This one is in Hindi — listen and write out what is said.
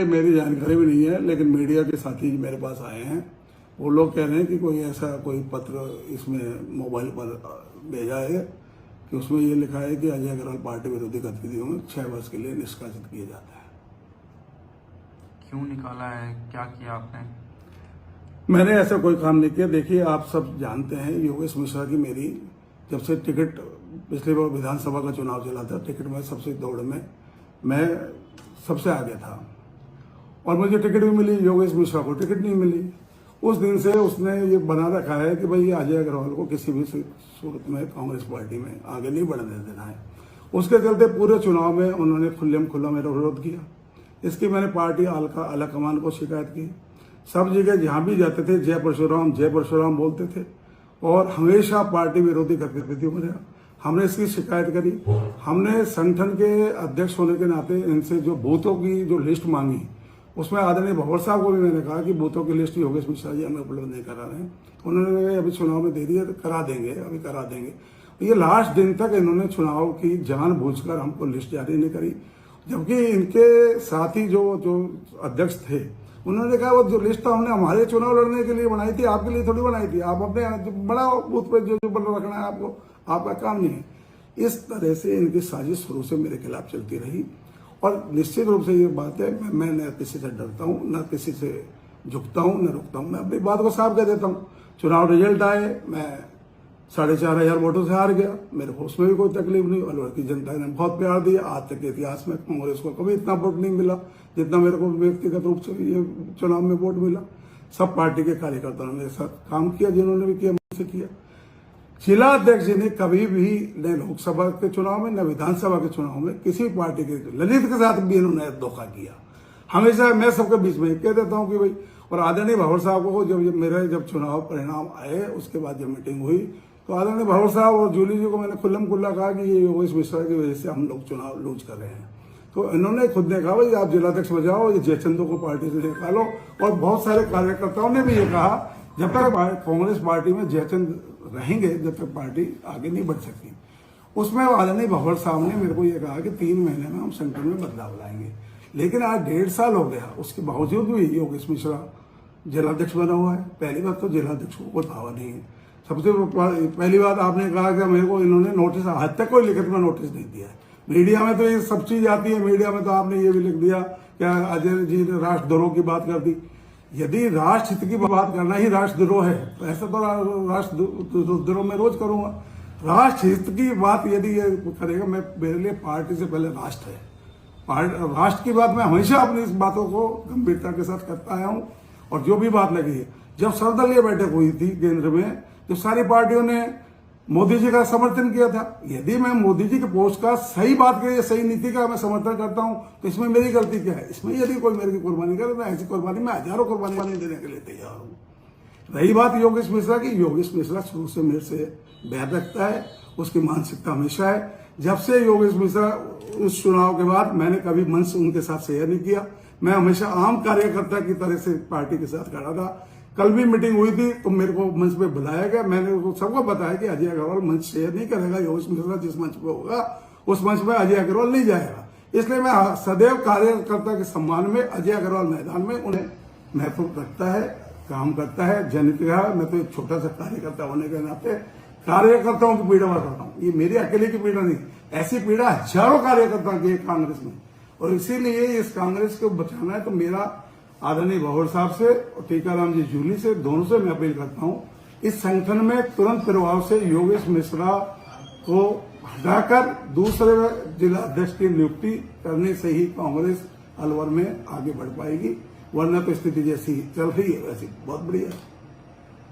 ये मेरी जानकारी भी नहीं है, लेकिन मीडिया के साथी मेरे पास आए हैं। वो लोग कह रहे हैं कि कोई ऐसा कोई पत्र इसमें मोबाइल पर भेजा है कि उसमें ये लिखा है कि अजय अग्रवाल पार्टी विरोधी गतिविधियों में 6 वर्ष के लिए निष्कासित किए जाते हैं। क्यों निकाला है, क्या किया आपने? मैंने ऐसा कोई काम नहीं किया। देखिए, आप सब जानते हैं योगेश मिश्रा की मेरी जब से टिकट पिछले बार विधानसभा का चुनाव चला था, टिकट में सबसे दौड़ में मैं सबसे आगे था और मुझे टिकट भी मिली, योगेश मिश्रा को टिकट नहीं मिली। उस दिन से उसने ये बना रखा है कि भाई अजय अग्रवाल को किसी भी सूरत में कांग्रेस पार्टी में आगे नहीं बढ़ने देना है। उसके चलते पूरे चुनाव में उन्होंने खुल्लेम खुल्ला मेरा विरोध किया। इसकी मैंने पार्टी आला कमान को शिकायत की। सब जगह जहां भी जाते थे जय परशुराम बोलते थे और हमेशा पार्टी विरोधी गतिविधियों में रहा। हमने इसकी शिकायत करी। हमने संगठन के अध्यक्ष होने के नाते इनसे जो बूथों की जो लिस्ट मांगी, उसमें आदरणीय भंवर साहब को भी मैंने कहा कि बूथों की लिस्ट योगेश मिश्रा जी हमें उपलब्ध नहीं करा रहे हैं। उन्होंने अभी चुनाव में दे दिया तो करा देंगे, अभी करा देंगे। ये लास्ट दिन तक इन्होंने चुनाव की जानबूझकर हमको लिस्ट जारी नहीं करी, जबकि इनके साथी जो अध्यक्ष थे उन्होंने कहा वो जो लिस्ट हमने हमारे चुनाव लड़ने के लिए बनाई थी, आपके लिए थोड़ी बनाई थी। आप अपने बनाओ बूथ पे जो बना रखना है आपको, आपका काम नहीं है। इस तरह से इनकी साजिश शुरू से मेरे खिलाफ चलती रही और निश्चित रूप से ये बात है, मैं न किसी से डरता हूं, न किसी से झुकता हूं, न रुकता हूं। मैं अपनी बात को साफ कह देता हूं। चुनाव रिजल्ट आए, मैं 4,500 वोटों से हार गया। मेरे को उसमें भी कोई तकलीफ नहीं। अलवर की जनता ने बहुत प्यार दिया। आज तक के इतिहास में कांग्रेस को कभी इतना वोट नहीं मिला जितना मेरे को व्यक्तिगत रूप से ये चुनाव में वोट मिला। सब पार्टी के कार्यकर्ताओं ने मेरे साथ काम किया, जिन्होंने भी किया मुझसे किया। जिला अध्यक्ष जी ने कभी भी न लोकसभा के चुनाव में न विधानसभा के चुनाव में किसी पार्टी के ललित के साथ भी इन्होंने धोखा किया। हमेशा मैं सबके बीच में कह देता हूं कि भाई, और आदरणीय भंवर साहब को जब चुनाव परिणाम आए उसके बाद जब मीटिंग हुई तो आदरणीय भंवर साहब और जूली जी को मैंने खुल्लम खुल्ला कहा कि ये योगेश मिश्रा की वजह से हम लोग चुनाव लूज कर रहे हैं। तो इन्होंने खुद ने कहा भाई आप जिलाध्यक्ष बजाओ, ये जयचंदो को पार्टी से निकालो। और बहुत सारे कार्यकर्ताओं ने भी ये कहा जब तक कांग्रेस पार्टी में जयचंद रहेंगे जब तक पार्टी आगे नहीं बढ़ सकती। उसमें आदरणीय भंवर साहब ने मेरे को यह कहा कि 3 महीने में हम संगठन में बदलाव लाएंगे। लेकिन आज 1.5 साल हो गया, उसके बावजूद भी योगेश मिश्रा जिलाध्यक्ष बना हुआ है। पहली बात तो जिलाध्यक्ष को कोई भाव नहीं है। सबसे पहली बात आपने कहा कि मेरे को इन्होंने नोटिस, आज तक कोई लिखित में नोटिस नहीं दिया है। मीडिया में तो ये सब चीज आती है। मीडिया में तो आपने ये भी लिख दिया क्या अजय जी ने राष्ट्रद्रोह की बात कर दी। यदि राष्ट्र हित की बात करना ही राष्ट्रद्रोह है तो ऐसा तो राष्ट्रद्रोह मैं रोज करूंगा। राष्ट्र हित की बात यदि ये करेगा, मैं मेरे लिए पार्टी से पहले राष्ट्र है। राष्ट्र की बात मैं हमेशा अपनी इस बातों को गंभीरता के साथ करता आया हूं। और जो भी बात लगी है, जब सर्वदलीय बैठक हुई थी केंद्र में, तो सारी पार्टियों ने मोदी जी का समर्थन किया था। यदि मैं मोदी जी के पोस्ट का सही बात के सही नीति का मैं समर्थन करता हूं तो इसमें मेरी गलती क्या है? इसमें यदि कोई मेरी कुर्बानी करे तो ऐसी कुर्बानी मैं हजारों कुर्बानी देने के लिए तैयार हूं। रही बात योगेश मिश्रा की, योगेश मिश्रा शुरू से मेरे से बैर रखता है। उसकी मानसिकता हमेशा है। जब से योगेश मिश्रा उस चुनाव के बाद मैंने कभी मंच उनके साथ शेयर नहीं किया। मैं हमेशा आम कार्यकर्ता की तरह से पार्टी के साथ खड़ा था। कल भी मीटिंग हुई थी तो मेरे को मंच पे बुलाया गया। मैंने सबको बताया कि अजय अग्रवाल मंच शेयर नहीं करेगा। योगेश मिश्रा जिस मंच पे होगा उस मंच पे अजय अग्रवाल नहीं जाएगा। इसलिए मैं सदैव कार्यकर्ता के सम्मान में अजय अग्रवाल मैदान में उन्हें महत्व रखता है, काम करता है, जनहित का। मैं तो एक छोटा सा कार्यकर्ता होने के नाते कार्यकर्ताओं की पीड़ा बताता हूँ। ये मेरी अकेले की पीड़ा नहीं, ऐसी पीड़ा हजारों कार्यकर्ताओं की है कांग्रेस में। और इसीलिए इस कांग्रेस को बचाना है तो मेरा आदरणीय भंवर साहब से और टीकाराम जी जूली से, दोनों से मैं अपील करता हूं, इस संगठन में तुरंत प्रभाव से योगेश मिश्रा को हटाकर दूसरे जिला अध्यक्ष की नियुक्ति करने से ही कांग्रेस अलवर में आगे बढ़ पाएगी। वरना तो स्थिति जैसी चल रही है वैसी बहुत बढ़िया है।